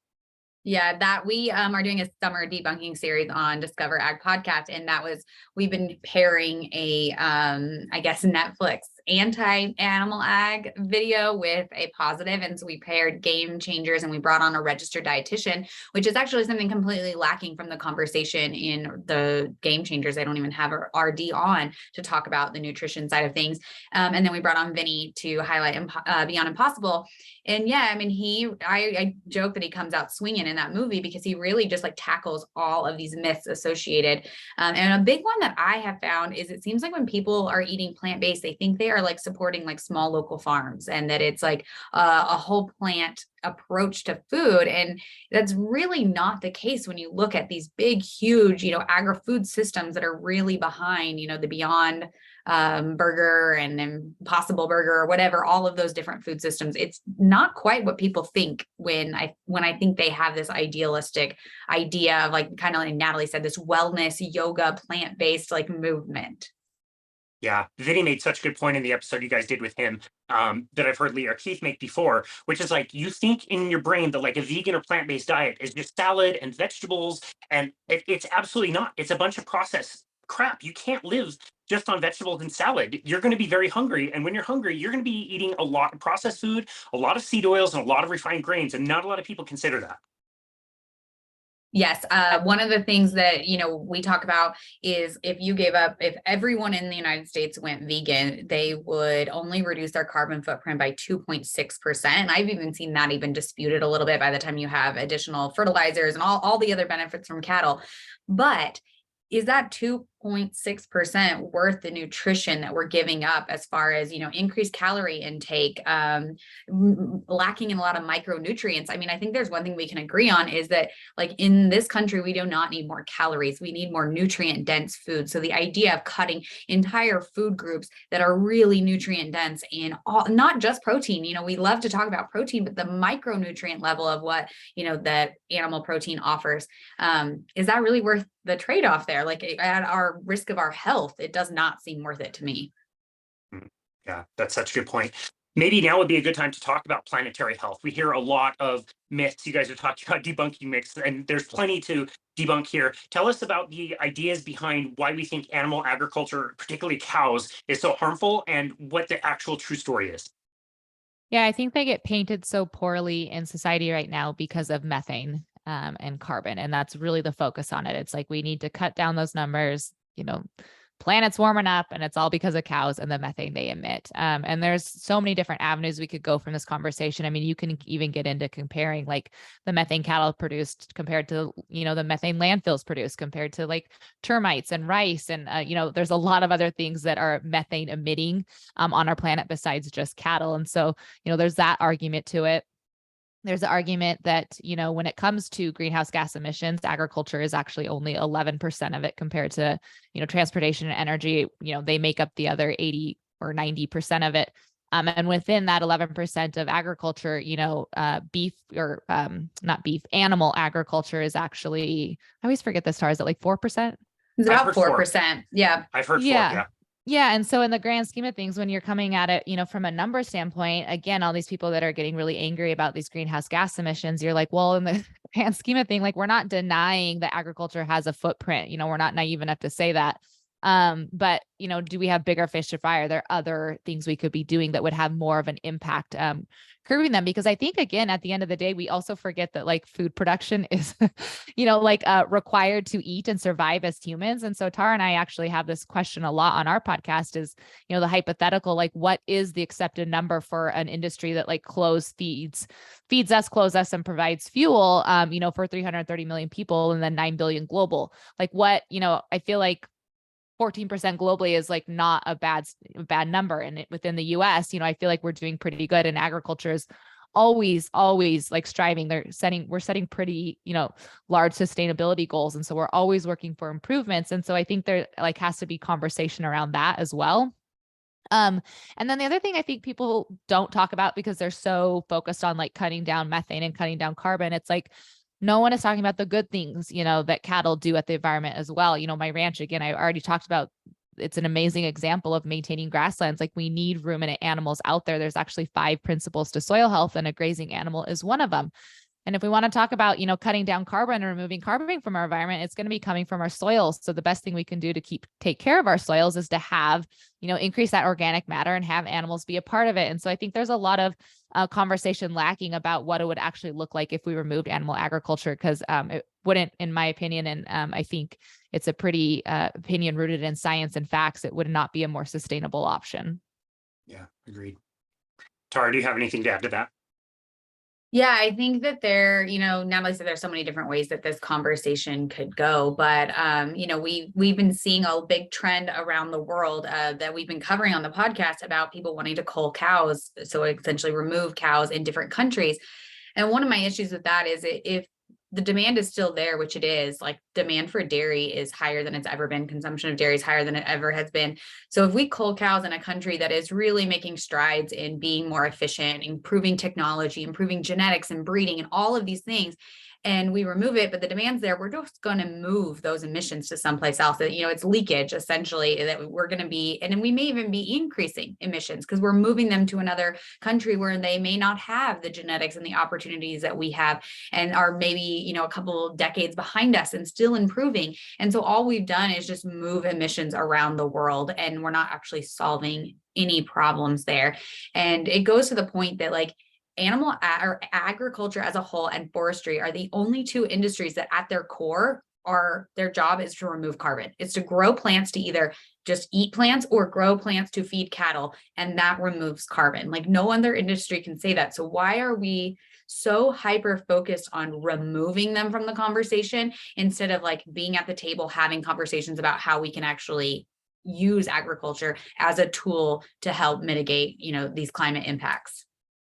Yeah, that we are doing a summer debunking series on Discover Ag podcast. And we've been pairing a, I guess, Netflix anti-animal ag video with a positive. And so we paired Game Changers and we brought on a registered dietitian, which is actually something completely lacking from the conversation in the Game Changers. I don't even have our RD on to talk about the nutrition side of things. And then we brought on Vinny to highlight Beyond Impossible. And yeah, I mean, I joke that he comes out swinging in that movie because he really just like tackles all of these myths associated. And a big one that I have found is it seems like when people are eating plant-based, they think they are like supporting like small local farms and that it's like a whole plant approach to food. And that's really not the case when you look at these big, huge, agri-food systems that are really behind, the Beyond Burger and Impossible Burger or whatever, all of those different food systems. It's not quite what people think when I think they have this idealistic idea of like, kind of like Natalie said, this wellness, yoga, plant-based like movement. Yeah, Vinny made such a good point in the episode you guys did with him, that I've heard Lee or Keith make before, which is like you think in your brain that like a vegan or plant-based diet is just salad and vegetables, and it's absolutely not. It's a bunch of processed crap. You can't live just on vegetables and salad. You're going to be very hungry, and when you're hungry, you're going to be eating a lot of processed food, a lot of seed oils, and a lot of refined grains, and not a lot of people consider that. Yes. One of the things that, we talk about is if everyone in the United States went vegan, they would only reduce their carbon footprint by 2.6%. And I've even seen that even disputed a little bit by the time you have additional fertilizers and all the other benefits from cattle. But is that 2.6% worth the nutrition that we're giving up as far as, increased calorie intake, lacking in a lot of micronutrients? I mean, I think there's one thing we can agree on is that like in this country, we do not need more calories. We need more nutrient dense food. So the idea of cutting entire food groups that are really nutrient dense in all, not just protein, we love to talk about protein, but the micronutrient level of what, that animal protein offers, is that really worth the trade-off there? Like at our risk of our health, it does not seem worth it to me. Yeah, that's such a good point. Maybe now would be a good time to talk about planetary health. We hear a lot of myths. You guys are talking about debunking myths, and there's plenty to debunk here. Tell us about the ideas behind why we think animal agriculture, particularly cows, is so harmful and what the actual true story is. Yeah, I think they get painted so poorly in society right now because of methane and carbon. And that's really the focus on it. It's like we need to cut down those numbers, planet's warming up and it's all because of cows and the methane they emit. And there's so many different avenues we could go from this conversation. I mean, you can even get into comparing like the methane cattle produced compared to, the methane landfills produced compared to like termites and rice. And, there's a lot of other things that are methane emitting on our planet besides just cattle. And so, there's that argument to it. There's an argument that, when it comes to greenhouse gas emissions, agriculture is actually only 11% of it compared to, transportation and energy. They make up the other 80 or 90% of it. And within that 11% of agriculture, beef or not beef, animal agriculture is actually, I always forget this, Tara, is it like 4%? It's about 4%. Yeah. I've heard 4, Yeah. yeah. Yeah. And so in the grand scheme of things, when you're coming at it, from a number standpoint, again, all these people that are getting really angry about these greenhouse gas emissions, you're like, well, in the grand scheme of thing, like we're not denying that agriculture has a footprint. We're not naive enough to say that. But, do we have bigger fish to fry? Are there other things we could be doing that would have more of an impact, curbing them? Because I think, again, at the end of the day, we also forget that like food production is, required to eat and survive as humans. And so Tara and I actually have this question a lot on our podcast is, the hypothetical, like what is the accepted number for an industry that like feeds us, clothes us, and provides fuel, for 330 million people and then 9 billion global, like what, I feel like 14% globally is like not a bad number. And within the US, I feel like we're doing pretty good, and agriculture is always like striving. We're setting pretty, large sustainability goals. And so we're always working for improvements. And so I think there like has to be conversation around that as well. And then the other thing I think people don't talk about because they're so focused on like cutting down methane and cutting down carbon, it's like, no one is talking about the good things, that cattle do at the environment as well. My ranch, again, I already talked about, it's an amazing example of maintaining grasslands. Like we need ruminant animals out there. There's actually 5 principles to soil health, and a grazing animal is one of them. And if we want to talk about, cutting down carbon and removing carbon from our environment, it's going to be coming from our soils. So the best thing we can do to take care of our soils is to have, increase that organic matter and have animals be a part of it. And so I think there's a lot of conversation lacking about what it would actually look like if we removed animal agriculture, because it wouldn't, in my opinion, and I think it's a pretty opinion rooted in science and facts, it would not be a more sustainable option. Yeah, agreed. Tara, do you have anything to add to that? Yeah, I think that Natalie said there's so many different ways that this conversation could go, but we've been seeing a big trend around the world that we've been covering on the podcast about people wanting to cull cows, so essentially remove cows in different countries. And one of my issues with that is if the demand is still there, which it is, like demand for dairy is higher than it's ever been. Consumption of dairy is higher than it ever has been. So if we cull cows in a country that is really making strides in being more efficient, improving technology, improving genetics and breeding and all of these things, and we remove it, but the demand's there, we're just going to move those emissions to someplace else. That, it's leakage essentially that we're going to be, and then we may even be increasing emissions because we're moving them to another country where they may not have the genetics and the opportunities that we have, and are maybe, a couple of decades behind us and still improving. And so all we've done is just move emissions around the world, and we're not actually solving any problems there. And it goes to the point that animal or agriculture as a whole and forestry are the only two industries that at their core are their job is to remove carbon. It's to grow plants to either just eat plants or grow plants to feed cattle. And that removes carbon. No other industry can say that. So why are we so hyper focused on removing them from the conversation instead of being at the table, having conversations about how we can actually use agriculture as a tool to help mitigate, these climate impacts?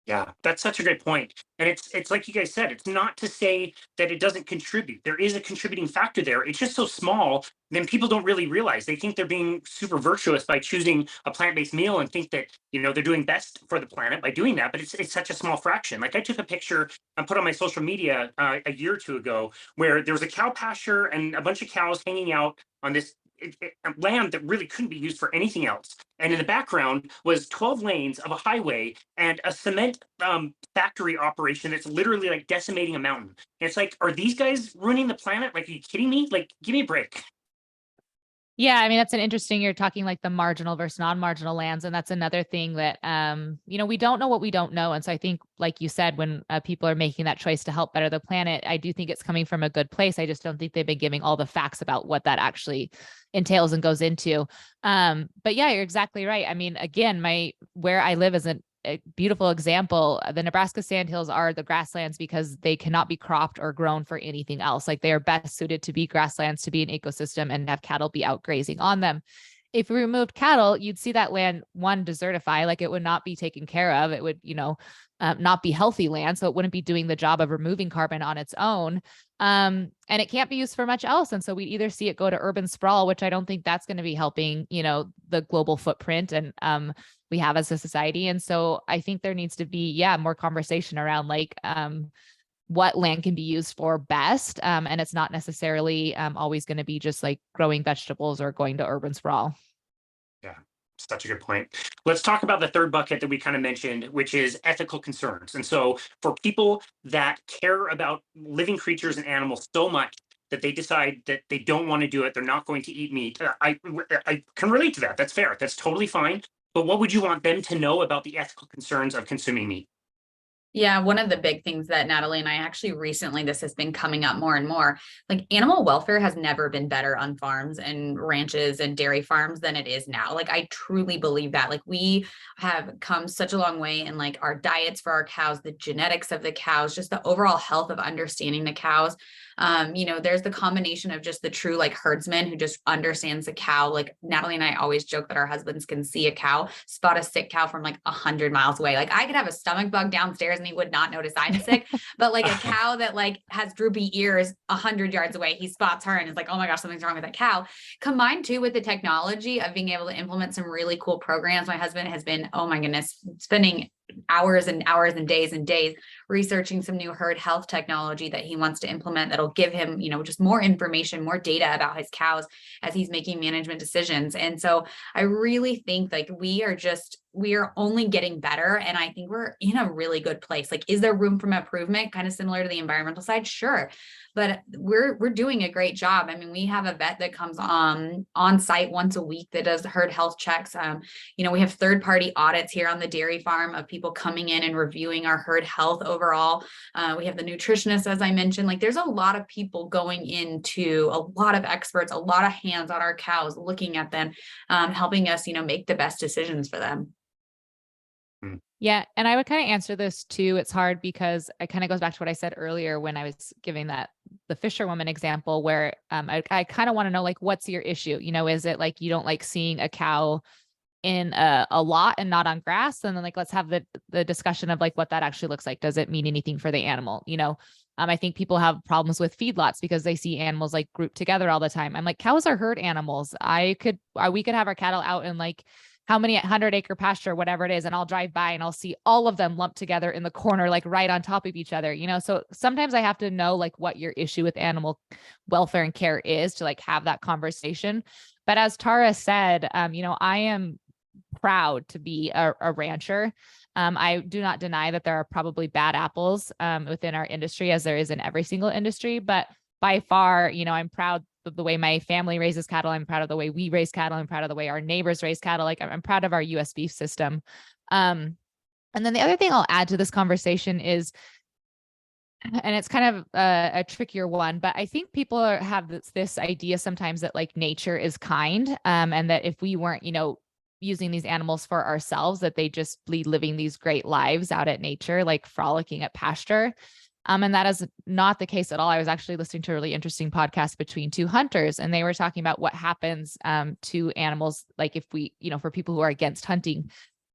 Yeah, that's such a great point. And it's like you guys said, it's not to say that it doesn't contribute. There is a contributing factor there. It's just so small, then people don't really realize. They think they're being super virtuous by choosing a plant-based meal and think that, they're doing best for the planet by doing that, but it's such a small fraction. I took a picture and put on my social media a year or two ago where there was a cow pasture and a bunch of cows hanging out on this land that really couldn't be used for anything else. And in the background was 12 lanes of a highway and a cement factory operation that's literally decimating a mountain. And it's are these guys ruining the planet? Are you kidding me? Give me a break. Yeah, I mean, that's an interesting, you're talking the marginal versus non-marginal lands. And that's another thing that, we don't know what we don't know. And so I think, like you said, when people are making that choice to help better the planet, I do think it's coming from a good place. I just don't think they've been giving all the facts about what that actually entails and goes into. But yeah, you're exactly right. I mean, again, where I live isn't a beautiful example. The Nebraska Sandhills are the grasslands because they cannot be cropped or grown for anything else. They are best suited to be grasslands, to be an ecosystem, and have cattle be out grazing on them. If we removed cattle, you'd see that land, one, desertify, it would not be taken care of. It would, not be healthy land. So it wouldn't be doing the job of removing carbon on its own. And it can't be used for much else. And so we either see it go to urban sprawl, which I don't think that's going to be helping, the global footprint and we have as a society. And so I think there needs to be, more conversation around what land can be used for best. And it's not necessarily always going to be just growing vegetables or going to urban sprawl. Yeah, such a good point. Let's talk about the third bucket that we kind of mentioned, which is ethical concerns. And so for people that care about living creatures and animals so much that they decide that they don't want to do it, they're not going to eat meat. I can relate to that. That's fair. That's totally fine. But what would you want them to know about the ethical concerns of consuming meat? Yeah, one of the big things that Natalie and I actually recently, this has been coming up more and more, animal welfare has never been better on farms and ranches and dairy farms than it is now. I truly believe that. We have come such a long way in our diets for our cows, the genetics of the cows, just the overall health of understanding the cows. There's the combination of just the true herdsman who just understands the cow. Natalie and I always joke that our husbands can see a cow, spot a sick cow from 100 miles away. I could have a stomach bug downstairs and he would not notice I'm sick, but a cow that has droopy ears 100 yards away, he spots her and is oh my gosh, something's wrong with that cow. Combined too with the technology of being able to implement some really cool programs. My husband has been, oh my goodness, spending hours and hours and days researching some new herd health technology that he wants to implement that'll give him, just more information, more data about his cows as he's making management decisions. And so I really think we are only getting better. And I think we're in a really good place. Is there room for improvement? Kind of similar to the environmental side? Sure. But we're doing a great job. I mean, we have a vet that comes on site once a week that does herd health checks. We have third-party audits here on the dairy farm of people coming in and reviewing our herd health overall. We have the nutritionist, as I mentioned. There's a lot of people going into, a lot of experts, a lot of hands on our cows, looking at them, helping us, make the best decisions for them. Yeah. And I would kind of answer this too. It's hard because it kind of goes back to what I said earlier when I was giving the fisherwoman example where I kind of want to know, what's your issue? Is it you don't like seeing a cow in a lot and not on grass? And then let's have the discussion of what that actually looks like. Does it mean anything for the animal? I think people have problems with feedlots because they see animals grouped together all the time. I'm cows are herd animals. We could have our cattle out in how many 100-acre pasture, whatever it is. And I'll drive by and I'll see all of them lumped together in the corner, like right on top of each other, you know? So sometimes I have to know like what your issue with animal welfare and care is to like have that conversation. But as Tara said, you know, I am proud to be a rancher. I do not deny that there are probably bad apples within our industry, as there is in every single industry. But by far, you know, I'm proud of the way my family raises cattle. I'm proud of the way we raise cattle. I'm proud of the way our neighbors raise cattle. Like I'm proud of our US beef system. And then the other thing I'll add to this conversation is, and it's kind of a trickier one, but I think people have this idea sometimes that like nature is kind, and that if we weren't, you know, using these animals for ourselves, that they just be living these great lives out at nature, like frolicking at pasture. And that is not the case at all. I was actually listening to a really interesting podcast between two hunters, and they were talking about what happens to animals, like if we, you know, for people who are against hunting.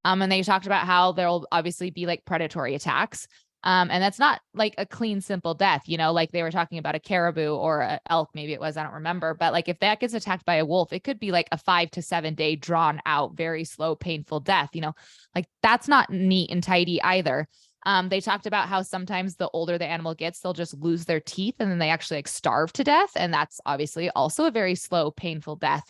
And they talked about how there'll obviously be like predatory attacks. And that's not like a clean, simple death, you know, like they were talking about a caribou or an elk, maybe it was, I don't remember. But like if that gets attacked by a wolf, it could be like a 5 to 7 day drawn out, very slow, painful death, you know, like that's not neat and tidy either. They talked about how sometimes the older the animal gets, they'll just lose their teeth and then they actually like starve to death. And that's obviously also a very slow, painful death.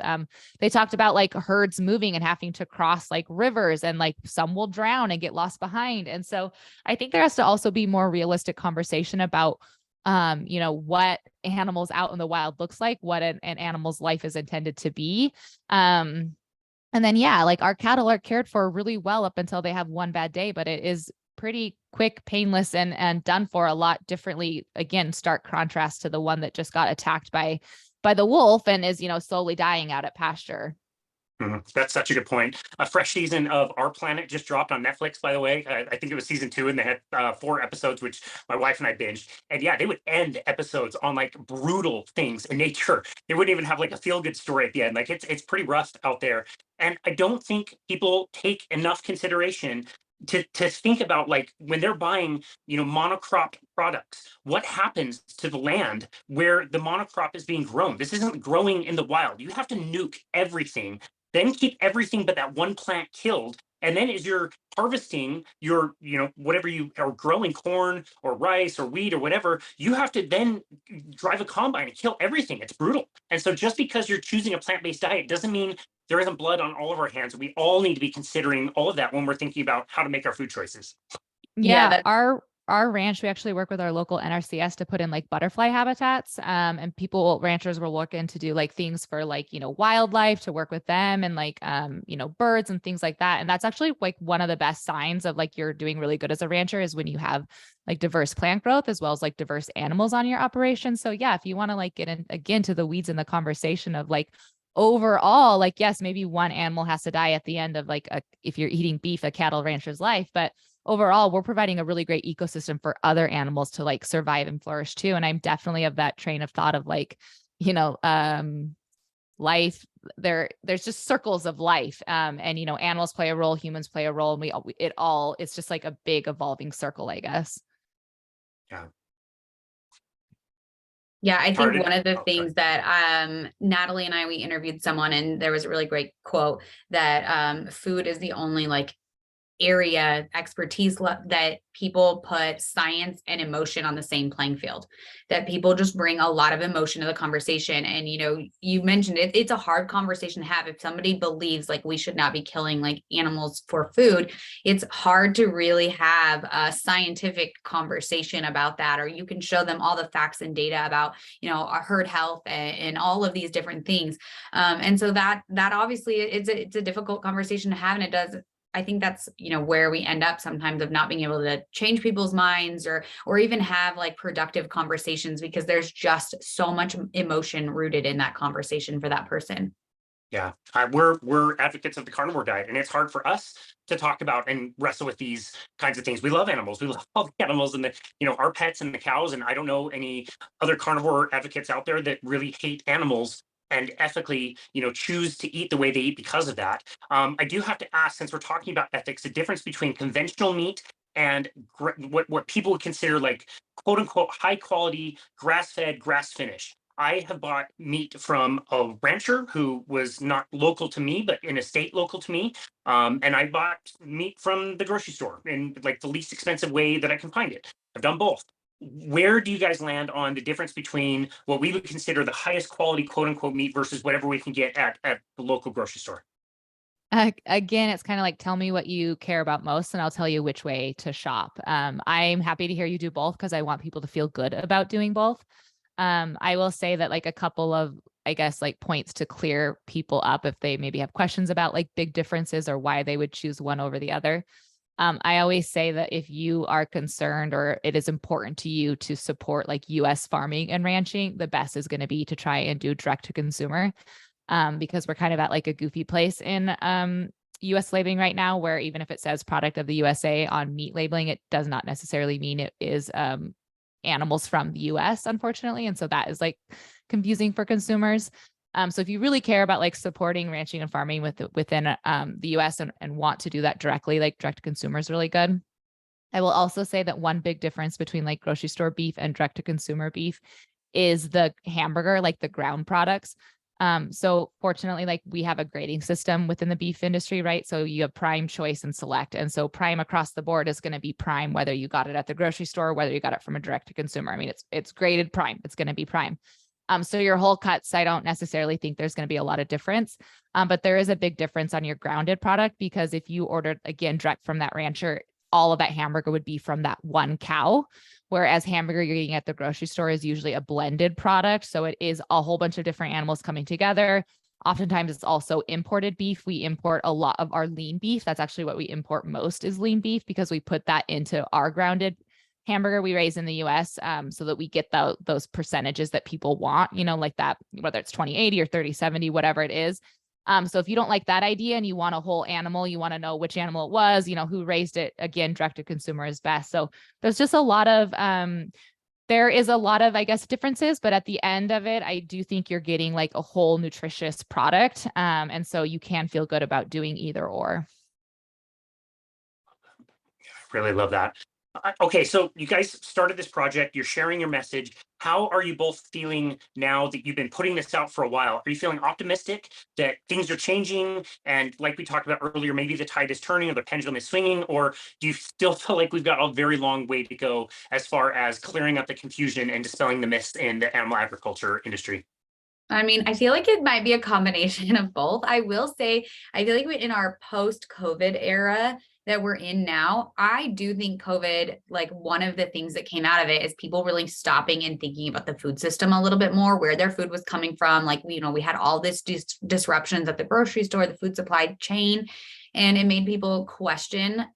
They talked about like herds moving and having to cross like rivers, and like some will drown and get lost behind. And so I think there has to also be more realistic conversation about, you know, what animals out in the wild looks like, what an animal's life is intended to be. And then, yeah, like our cattle are cared for really well up until they have one bad day, but it is pretty quick, painless, and done for a lot differently. Again, stark contrast to the one that just got attacked by the wolf and is, you know, slowly dying out at pasture. That's such a good point. A fresh season of Our Planet just dropped on Netflix, by the way. I think it was season 2, and they had 4 episodes, which my wife and I binged. And yeah, they would end episodes on like brutal things in nature. They wouldn't even have like a feel good story at the end. Like it's pretty rough out there. And I don't think people take enough consideration to think about, like, when they're buying, you know, monocrop products, what happens to the land where the monocrop is being grown. This isn't growing in the wild. You have to nuke everything, then keep everything but that one plant killed. And then as you're harvesting your, you know, whatever you are growing, corn or rice or wheat or whatever, you have to then drive a combine and kill everything. It's brutal. And so just because you're choosing a plant-based diet doesn't mean there isn't blood on all of our hands. We all need to be considering all of that when we're thinking about how to make our food choices. Yeah, our ranch, we actually work with our local NRCS to put in like butterfly habitats. And ranchers were looking to do like things for like, you know, wildlife, to work with them, and like, you know, birds and things like that. And that's actually like one of the best signs of like you're doing really good as a rancher, is when you have like diverse plant growth as well as like diverse animals on your operation. So yeah, if you want to like get in again to the weeds in the conversation of like, overall, like, yes, maybe one animal has to die at the end of like if you're eating beef, a cattle rancher's life, but overall we're providing a really great ecosystem for other animals to like survive and flourish too. And I'm definitely of that train of thought of like, you know, life, there's just circles of life, and you know, animals play a role, humans play a role, and it's just like a big evolving circle, I guess. Yeah. Yeah, I think one of the sorry. things that Natalie and we interviewed someone, and there was a really great quote that food is the only like area expertise that people put science and emotion on the same playing field, that people just bring a lot of emotion to the conversation. And, you know, you mentioned it, it's a hard conversation to have. If somebody believes like we should not be killing like animals for food, it's hard to really have a scientific conversation about that. Or you can show them all the facts and data about, you know, our herd health and all of these different things. And so that obviously it's a difficult conversation to have. And I think that's, you know, where we end up sometimes, of not being able to change people's minds or even have like productive conversations, because there's just so much emotion rooted in that conversation for that person. Yeah, we're advocates of the carnivore diet, and it's hard for us to talk about and wrestle with these kinds of things. We love animals. We love all the animals and the, you know, our pets and the cows. And I don't know any other carnivore advocates out there that really hate animals and ethically, you know, choose to eat the way they eat because of that. I do have to ask, since we're talking about ethics, the difference between conventional meat and what people would consider like quote unquote high quality grass fed, grass finished. I have bought meat from a rancher who was not local to me, but in a state local to me. And I bought meat from the grocery store in like the least expensive way that I can find it. I've done both. Where do you guys land on the difference between what we would consider the highest quality quote unquote meat versus whatever we can get at the local grocery store? Again, it's kind of like, tell me what you care about most, and I'll tell you which way to shop. I'm happy to hear you do both because I want people to feel good about doing both. I will say that like a couple of, I guess, like points to clear people up if they maybe have questions about like big differences or why they would choose one over the other. I always say that if you are concerned or it is important to you to support like US farming and ranching, the best is going to be to try and do direct to consumer. Because we're kind of at like a goofy place in US labeling right now, where even if it says product of the USA on meat labeling, it does not necessarily mean it is animals from the US, unfortunately. And so that is like confusing for consumers. So if you really care about like supporting ranching and farming within the US and want to do that directly, like direct to consumer is really good. I will also say that one big difference between like grocery store beef and direct to consumer beef is the hamburger, like the ground products. So fortunately, like we have a grading system within the beef industry, right? So you have prime, choice, and select. And so prime across the board is going to be prime, whether you got it at the grocery store, whether you got it from a direct to consumer. I mean, it's graded prime. It's going to be prime. So your whole cuts, I don't necessarily think there's going to be a lot of difference. But there is a big difference on your grounded product, because if you ordered, again, direct from that rancher, all of that hamburger would be from that one cow. Whereas hamburger you're getting at the grocery store is usually a blended product. So it is a whole bunch of different animals coming together. Oftentimes it's also imported beef. We import a lot of our lean beef. That's actually what we import most, is lean beef, because we put that into our grounded hamburger we raise in the US, so that we get those percentages that people want, like that, whether it's 20/80 or 30/70, whatever it is. So if you don't like that idea and you want a whole animal, you want to know which animal it was, who raised it, again, direct to consumer is best. So there's just there is a lot of, I guess, differences, but at the end of it, I do think you're getting like a whole nutritious product. And so you can feel good about doing either or. Really love that. Okay, so you guys started this project, you're sharing your message. How are you both feeling now that you've been putting this out for a while? Are you feeling optimistic that things are changing? And like we talked about earlier, maybe the tide is turning or the pendulum is swinging? Or do you still feel like we've got a very long way to go as far as clearing up the confusion and dispelling the myths in the animal agriculture industry? I mean, I feel like it might be a combination of both. I will say, I feel like in our post-COVID era that we're in now, I do think COVID, like one of the things that came out of it is people really stopping and thinking about the food system a little bit more, where their food was coming from. Like, we had all this disruptions at the grocery store, the food supply chain, and it made people question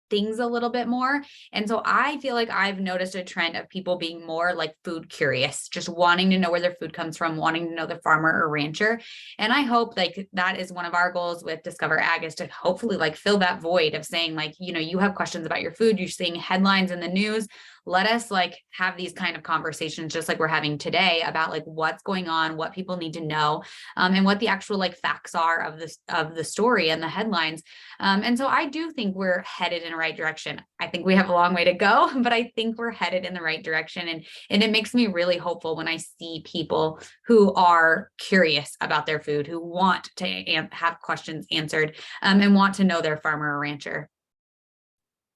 things a little bit more. And so I feel like I've noticed a trend of people being more like food curious, just wanting to know where their food comes from, wanting to know the farmer or rancher. And I hope like that is one of our goals with Discover Ag, is to hopefully like fill that void of saying like, you have questions about your food, you're seeing headlines in the news. Let us like have these kind of conversations, just like we're having today, about like what's going on, what people need to know, and what the actual like facts are of the story and the headlines. And so I do think we're headed in the right direction. I think we have a long way to go, but I think we're headed in the right direction. And it makes me really hopeful when I see people who are curious about their food, who want to have questions answered, and want to know their farmer or rancher.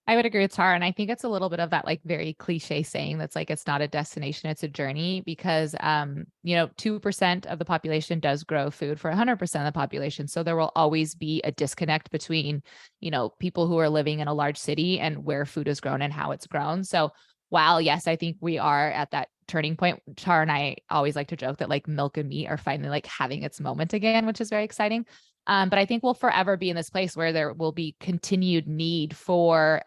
I would agree with Tara. And I think it's a little bit of that like very cliche saying that's like, it's not a destination, it's a journey, because, 2% of the population does grow food for 100% of the population. So there will always be a disconnect between, people who are living in a large city and where food is grown and how it's grown. So while, yes, I think we are at that turning point, Tara and I always like to joke that like milk and meat are finally like having its moment again, which is very exciting. But I think we'll forever be in this place where there will be continued need for,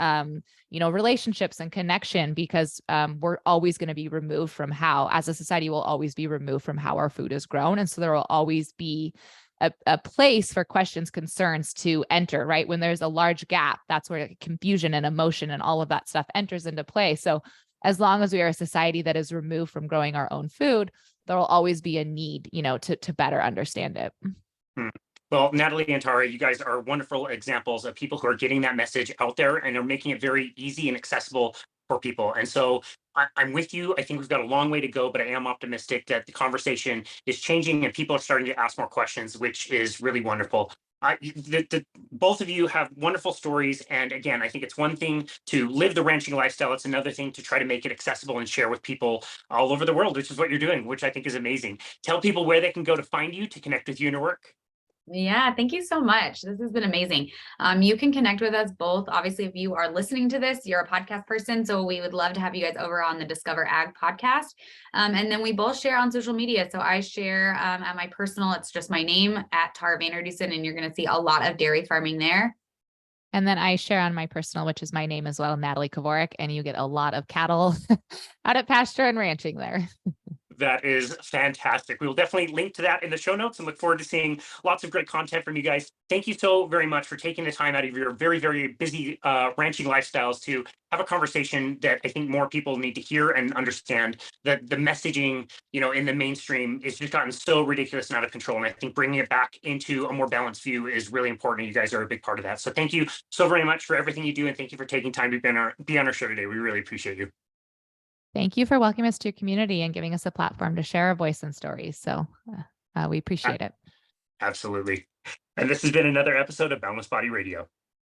relationships and connection, because we're always going to be removed from as a society, will always be removed from how our food is grown. And so there will always be a place for questions, concerns to enter, right? When there's a large gap, that's where confusion and emotion and all of that stuff enters into play. So as long as we are a society that is removed from growing our own food, there will always be a need, to better understand it. Well, Natalie and Tara, you guys are wonderful examples of people who are getting that message out there and are making it very easy and accessible for people. And so I'm with you. I think we've got a long way to go, but I am optimistic that the conversation is changing and people are starting to ask more questions, which is really wonderful. Both of you have wonderful stories. And again, I think it's one thing to live the ranching lifestyle. It's another thing to try to make it accessible and share with people all over the world, which is what you're doing, which I think is amazing. Tell people where they can go to find you, to connect with you and your work. Yeah, thank you so much. This has been amazing. You can connect with us both. Obviously, if you are listening to this, you're a podcast person. So we would love to have you guys over on the Discover Ag podcast. And then we both share on social media. So I share at my personal, it's just my name at Tara Vander Dussen, and you're going to see a lot of dairy farming there. And then I share on my personal, which is my name as well, Natalie Kovarik, and you get a lot of cattle out at pasture and ranching there. That is fantastic. We will definitely link to that in the show notes and look forward to seeing lots of great content from you guys. Thank you so very much for taking the time out of your very, very busy ranching lifestyles to have a conversation that I think more people need to hear and understand. That the messaging, in the mainstream is just gotten so ridiculous and out of control. And I think bringing it back into a more balanced view is really important. You guys are a big part of that. So thank you so very much for everything you do. And thank you for taking time to be on our show today. We really appreciate you. Thank you for welcoming us to your community and giving us a platform to share our voice and stories. So we appreciate it. Absolutely. And this has been another episode of Boundless Body Radio.